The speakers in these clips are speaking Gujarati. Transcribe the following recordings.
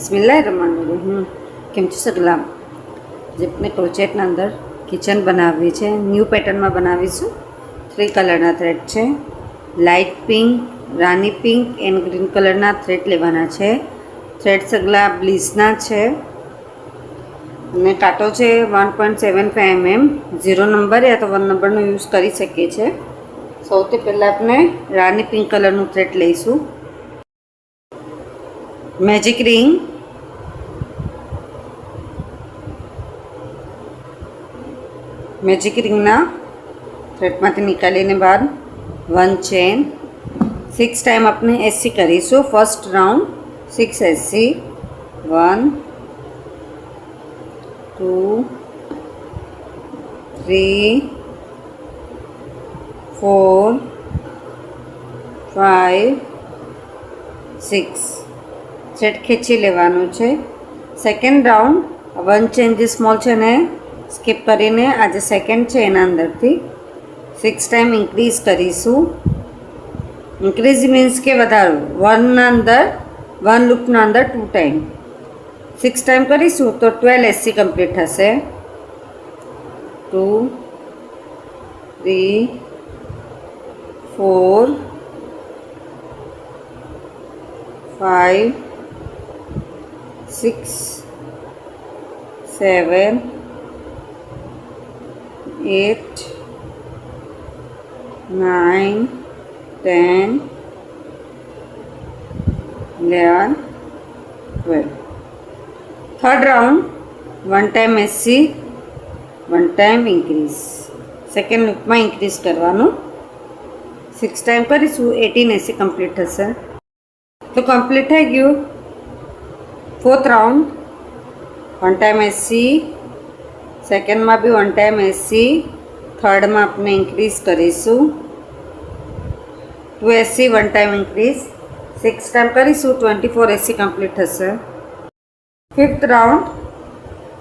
બિસ્મિલ્લાહિર્રહમાનિર્રહીમ. કેમ છો સગલા? જે આપણે ક્રોચેટના અંદર કિચન બનાવવી છે, ન્યૂ પેટર્નમાં બનાવીશું. 3 કલરના થ્રેડ છે. Light pink, Rani pink and green કલરના થ્રેડ લેવાના છે. થ્રેડ સગલા બ્લીસના છે અને કાંટો છે 1.75 mm. 0 નંબર યા તો 1 નંબરનો યુઝ કરી શકીએ છીએ. સૌથી પહેલાં આપણે રાની પિંક કલરનું થ્રેડ લઈશું. મેજિક રિંગ, મેજિક રિંગના થ્રેડમાંથી નીકાળીને બહાર 1 ચેન. 6 ટાઈમ આપણે એસી કરીશું. ફર્સ્ટ રાઉન્ડ 6 એસી. 1 2 3 4 5 6 થ્રેડ ખેંચી લેવાનું છે. સેકન્ડ રાઉન્ડ 1 ચેન જે સ્મોલ છે ને સ્કીપ કરીને આજે સેકન્ડ છે એના અંદરથી 6 ટાઈમ ઇન્ક્રીઝ કરીશું. ઇન્ક્રીઝ મીન્સ કે વધારો. 1ના અંદર 1 લૂપના અંદર 2 ટાઈમ 6 ટાઈમ કરીશું તો 12 એસી કમ્પ્લીટ થશે. 2 3 4 5 6 7 8 9 10 11 12. Third round 1 time SC, 1 time increase. Second લૂપમાં ઇન્ક્રીઝ કરવાનું. 6 ટાઈમ કરીશું 18 એસી કમ્પ્લીટ થશે. તો કમ્પ્લીટ થઈ ગયું. ફોર્થ રાઉન્ડ 1 ટાઈમ એસી, સેકન્ડમાં બી 1 ટાઈમ એસી, થર્ડમાં આપણે ઇન્ક્રીઝ કરીશું 2 એસી, 1 ટાઈમ ઇન્ક્રીઝ. 6 ટાઈમ કરીશું 24 એસી કમ્પ્લીટ થશે. ફિફ્થ રાઉન્ડ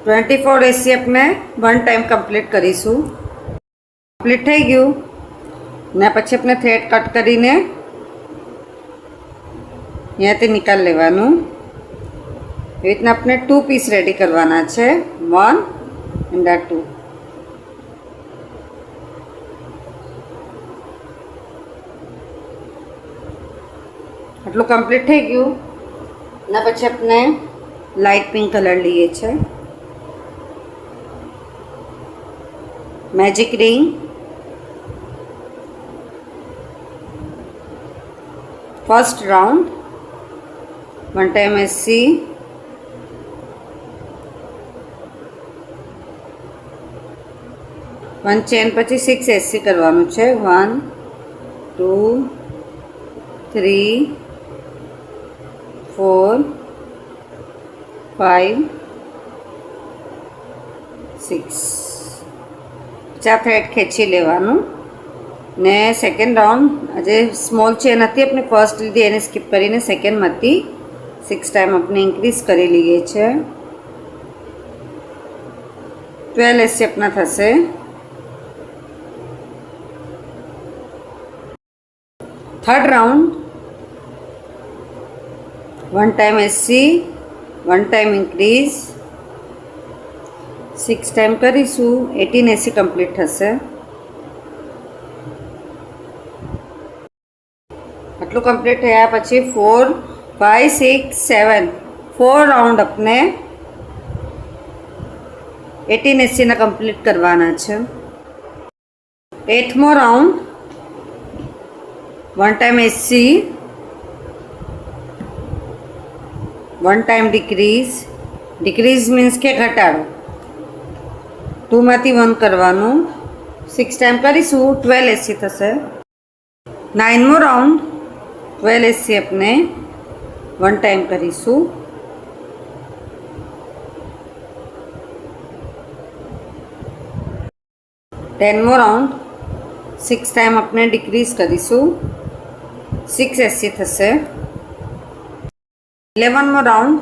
24 એસી આપણે 1 ટાઈમ કમ્પ્લીટ કરીશું. કમ્પ્લીટ થઈ ગયું ને પછી આપણે થ્રેડ કટ કરીને અહીંયાથી નિકાલ લેવાનું. એવી રીતના આપણે 2 પીસ રેડી કરવાના છે. 1 એન્ડ 2. આટલું કમ્પ્લીટ થઈ ગયું ને પછી આપણે લાઇટ પિંક કલર લઈએ છે. Magic ring, first round 1 time SC, 1 chain પછી 6 એસી કરવાનું છે. 1 2 3 4 5 6. 4 થ્રેડ ખેંચી લેવાનું ને સેકન્ડ રાઉન્ડ આજે સ્મોલ ચેન હતી આપણે ફર્સ્ટ લીધી એને સ્કીપ કરીને સેકન્ડમાંથી 6 ટાઈમ આપણે ઇન્ક્રીઝ કરી લઈએ છે. 12 એસી આપના થશે. Third round 1 time SC, 1 time increase. 6 time કરીશું 18 એસી કમ્પ્લીટ થશે. આટલું કમ્પ્લીટ થયા પછી 4 5 6 7 4 રાઉન્ડ આપણે 18 એસીના કમ્પ્લીટ કરવાના છે. 8મો round 1 time SC, 1 time decrease. Decrease means કે ઘટાડો. 2માંથી 1 કરવાનું. 6 ટાઈમ કરીશું 12 એસી થશે. 9મો રાઉન્ડ 12 એસી આપણે 1 ટાઈમ કરીશું. 10મો રાઉન્ડ 6 ટાઈમ આપણે ડિક્રીઝ કરીશું. 6 એસી થશે. 11મો રાઉન્ડ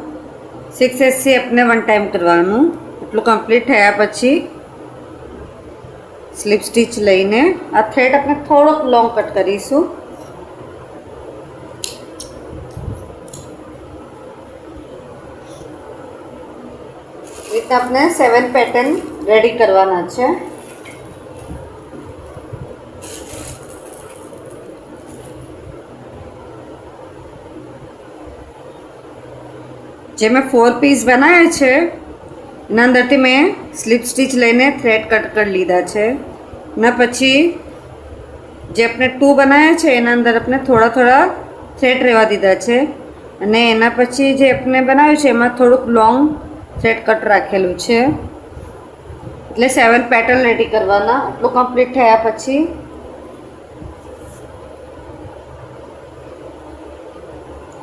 6 એસી આપણે 1 ટાઈમ કરવાનું. એટલું કમ્પ્લીટ થયા પછી સ્લીપ સ્ટીચ લઈને આ થ્રેડ આપણે થોડોક લોંગ કટ કરીશું. રીતના આપણે 7 પેટર્ન રેડી કરવાના છે. જે મેં 4 પીસ બનાવ્યા છે એના અંદરથી મેં સ્લીપ સ્ટીચ લઈને થ્રેડ કટ કરી લીધા છે. એના પછી જે આપણે 2 બનાવ્યા છે એના અંદર આપણે થોડા થોડા થ્રેડ રહેવા દીધા છે અને એના પછી જે આપણે બનાવ્યું છે એમાં થોડુંક લોંગ થ્રેડ કટ રાખેલું છે. એટલે 7 પેટર્ન રેડી કરવાના. આટલું કમ્પ્લીટ થયા પછી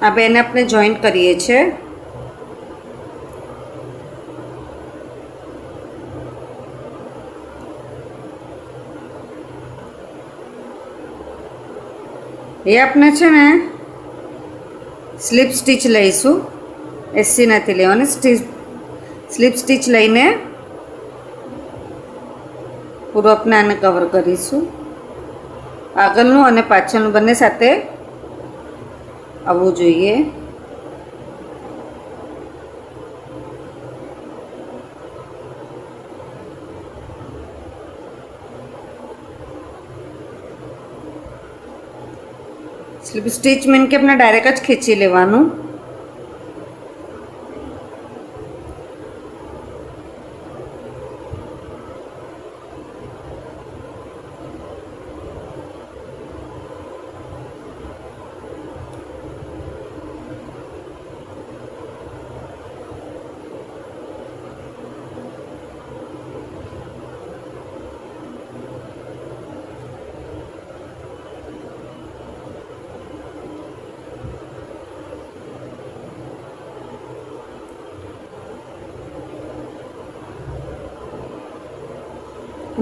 આ બેને આપણે જોઈન્ટ કરીએ છીએ. એ આપણે છે ને સ્લીપ સ્ટીચ લઈશું. એસી નથી લેવાની, સ્લીપ સ્ટીચ લઈને પૂરો આપણે આને કવર કરીશું. આગળનું અને પાછળનું બંને સાથે આવવું જોઈએ. સ્લીપ સ્ટીચ મીન કે આપણે ડાયરેક્ટ જ ખેંચી લેવાનું.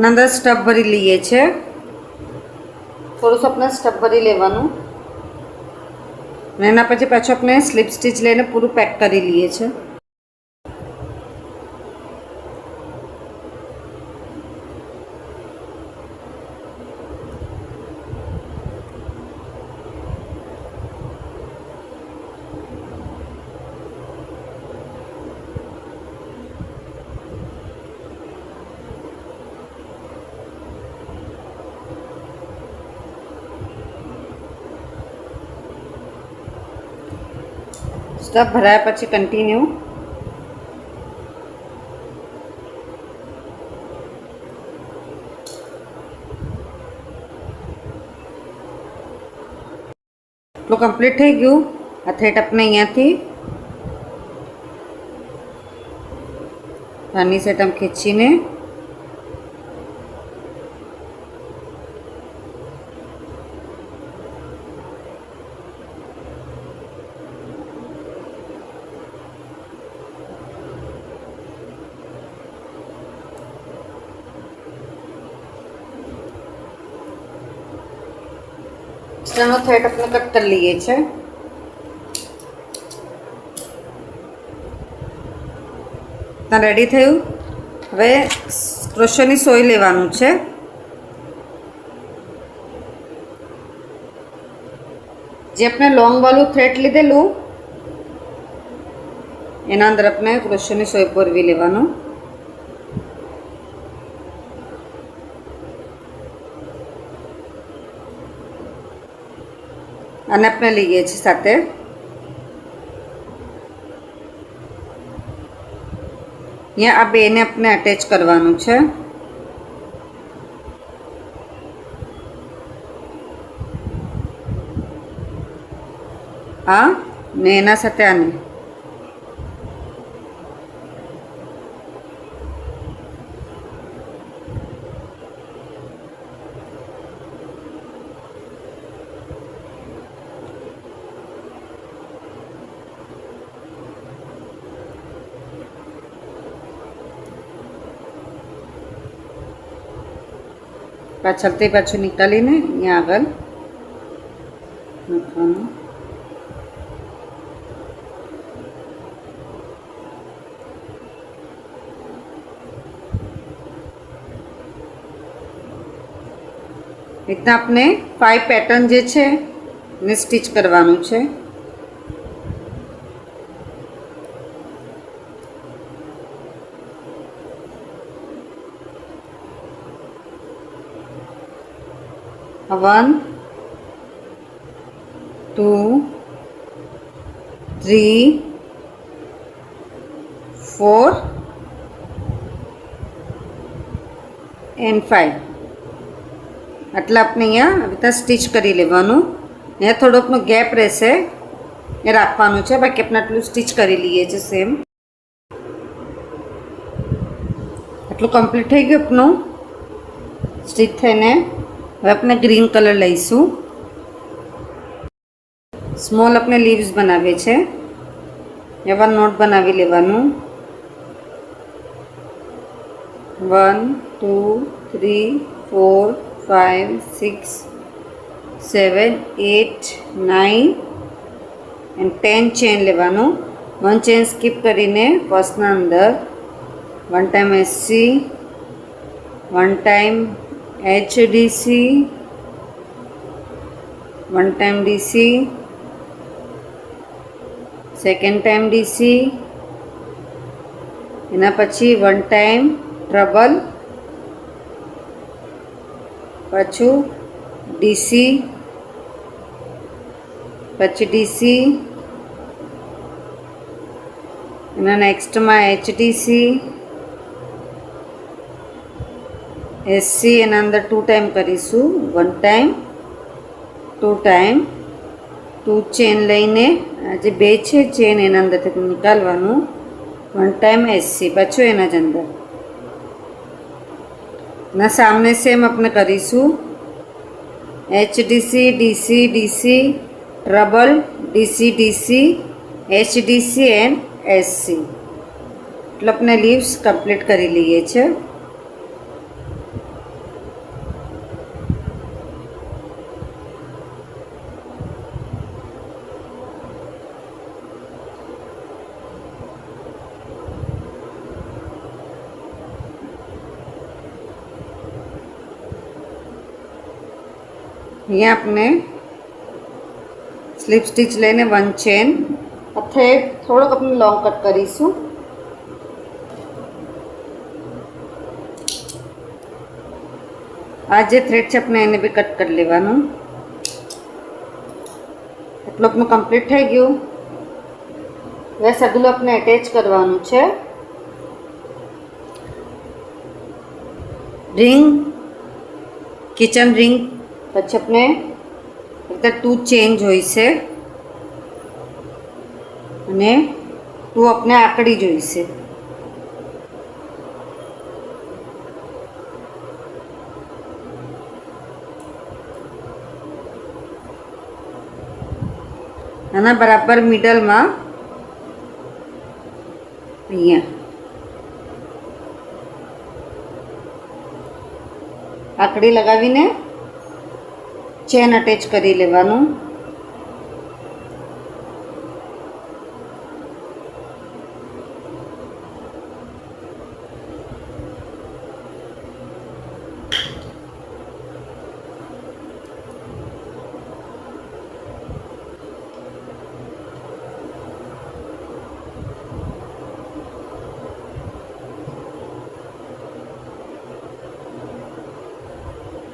અંદર સ્ટફ ભરી લઈએ છે. થોડું આપણે સ્ટફ ભરી લેવાનું અને એના પછી પાછું આપણે સ્લીપ સ્ટીચ લઈને પૂરું પેક કરી લઈએ છીએ. સ્ટફ ભરાયા પછી કન્ટિન્યુ એટલું કમ્પ્લીટ થઈ ગયું. આ થ્રેડ આપણે અહીંયાથી આની સેટ આમ ખેંચીને એક્સ્ટ્રાનો થ્રેડ આપણે કટ કરી લઈએ છીએ. રેડી થયું. હવે ક્રોશેની સોય લેવાનું છે. જે આપણે લોંગ વાળું થ્રેડ લીધેલું એના અંદર આપણે ક્રોશેની સોય પરવી લેવાનું. અને આપણે લઈએ છીએ સાથે અહીંયા આ બેને આપણે અટેચ કરવાનું છે. આ ને એના સાથે આને પાછળથી પાછું નીકાળીને અહીંયા આગળ મૂકવાનું. રીતના આપણે 5 પેટર્ન જે છે એને સ્ટીચ કરવાનું છે. 1 2 3 4 and 5 આટલા આપણે અહીંયા આવી રીતે સ્ટીચ કરી લેવાનું. અહીંયા થોડોકનો ગેપ રહેશે એ રાખવાનું છે, બાકી આપણે આટલું સ્ટીચ કરી લઈએ છીએ સેમ. આટલું કમ્પ્લીટ થઈ ગયું આપનું સ્ટીચ થઈને. હવે આપણે ગ્રીન કલર લઈશું. સ્મોલ આપણે લીવ્સ બનાવીએ છે, એવા નોટ બનાવી લેવાનું. 1 2 3 4 5 6 7 8 9 એન્ડ 10 ચેન લેવાનું. 1 ચેન સ્કીપ કરીને ફર્સ્ટના અંદર 1 time SC, 1 time HDC, 1 time DC, second time DC, એના પછી 1 ટાઈમ ટ્રબલ, પાછું DC, પછી DC, એના નેક્સ્ટમાં HDC, SC એના અંદર 2 ટાઈમ કરીશું. 1 ટાઈમ 2 ટાઈમ 2 ચેન લઈને આ જે 2 છે ચેન એના અંદરથી નીકાળવાનું. 1 ટાઈમ SC પાછું એના જ અંદર. ના સામને સેમ આપણે કરીશું. HDC DC DC trouble DC DC HDC and SC. એટલે આપણે લીવ્સ કમ્પ્લીટ કરી લઈએ છીએ. અહીંયા આપણે સ્લીપ સ્ટીચ લઈને 1 ચેન, આ થ્રેડ થોડોક આપણે લોંગ કટ કરીશું. આ જે થ્રેડ છે આપણે એને બી કટ કરી લેવાનું. એટલું આપણું કમ્પ્લીટ થઈ ગયું. હવે સગલું આપણે એટેચ કરવાનું છે. રિંગ, કિચન રિંગ, પછી આપણે એટલે 2 ચેન જોઈશે અને 2 આપણે આકડી જોઈશે. આના બરાબર મિડલમાં અહીંયા આકડી લગાવીને ચેન અટેચ કરી લેવાનું.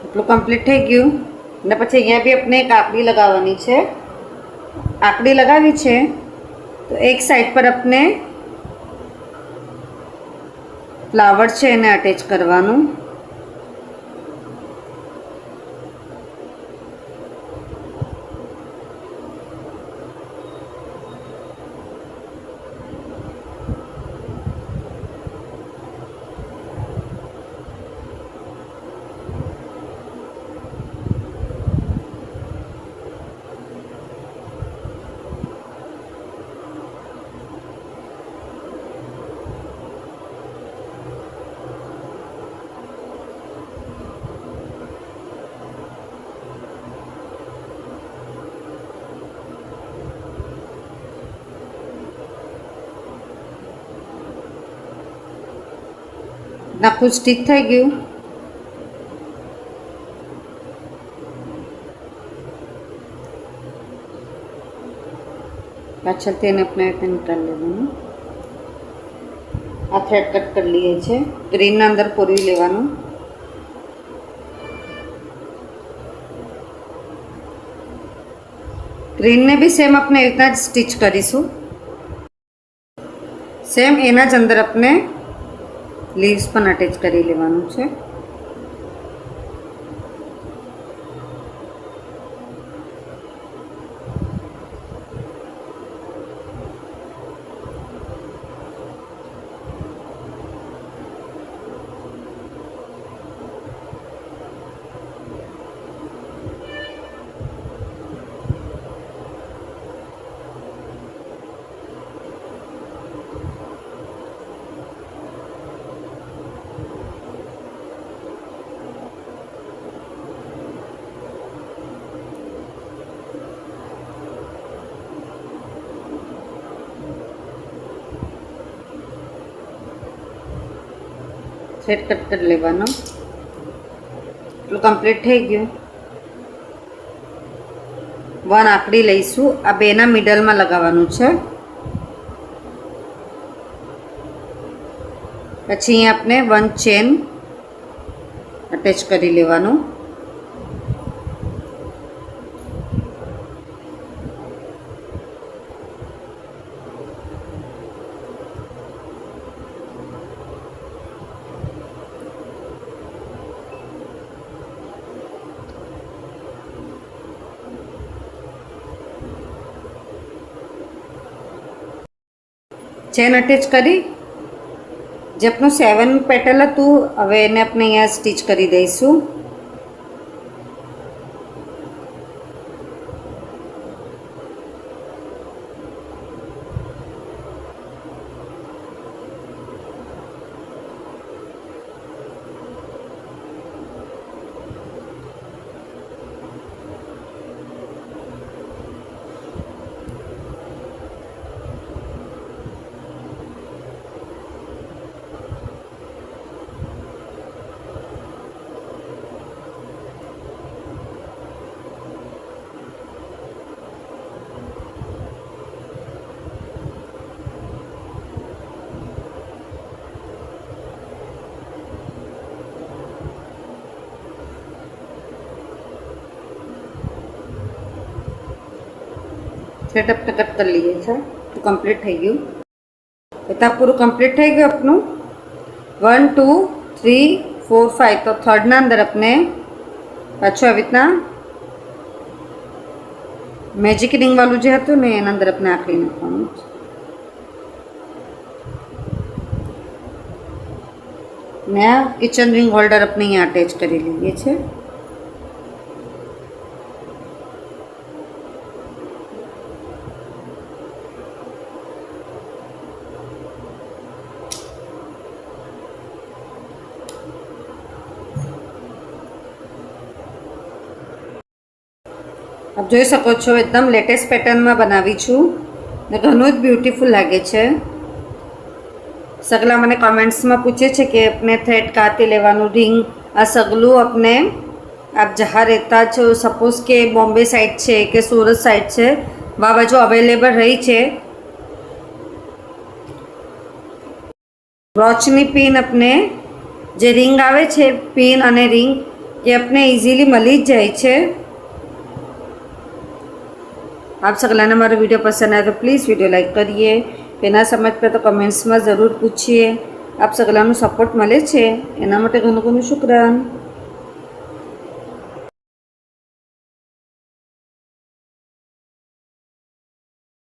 એટલું કમ્પ્લીટ થઈ ગયું. અને પછી અહીંયા બી આપણે એક આકડી લગાવવાની છે. આકડી લગાવી છે તો એક સાઈડ પર આપણે ફ્લાવર છે એને અટેચ કરવાનું. આખું સ્ટીચ થઈ ગયું. પાછળથી એને આપણે નીકાળી લેવાનું. આ થ્રેડ કટ કરી લઈએ છીએ. ગ્રીનના અંદર પૂરવી લેવાનું. ग्रीन ने भी सेम अपने इतना स्टीच करीशू। सेम एना ज अंदर अपने लीव्स पण अटेच करी लेवानुं छे। थ्रेड कट कर लेवानो। એટલું કમ્પ્લીટ થઈ ગયું। વન આકડી લઈશું, આ બેના મિડલમાં લગાવવાનું છે। પછી અહીંયા આપણે વન ચેન અટેચ કરી લેવાનું। चेन अटेच करी जे अपनु 7 पेटल हतुं हवे एने अपने अहींया स्टीच करी दईशुं। सेटअप तो कट कर लीजिए सर, तो कंप्लीट થઈ ગયું। इतना पूરું कंप्लीट થઈ ગયું अपनू 1 2 3 4 5 तो थर्ड ना अंदर अपने पाछो આવી રીતના મેજિક રિંગ વાળું જે હતું ને એના અંદર આપણે આખરી નાખવાનું છે। ને કિચન રિંગ હોલ્ડર આપણે અહીંયા અટેચ કરી લઈએ છે। आप જોઈ શકો છો एकदम लेटेस्ट पेटर्न में बनावी छू ने घणुं ज ब्यूटीफुल लागे छे। सगला मैंने कमेंट्स में पूछे छे कि अपने थ्रेड काते लेवानुं रिंग आ सगलू अपने आप जहाँ रहता छो सपोज के बॉम्बे साइड छे के सूरत साइड छे वा बाजू अवेलेबल रही छे। वॉचनी पिन अपने जे रिंग आवे छे पिन अने रिंग ये अपने इजीली मळी ज जाय छे। आप सगलाने मारो वीडियो पसंद आए तो प्लीज़ वीडियो लाइक करिए। बिना समझ पे तो कमेंट्स में ज़रूर पूछिए। आप सगलानु सपोर्ट मळे छे एना माटे घणुं घणुं शुक्रान।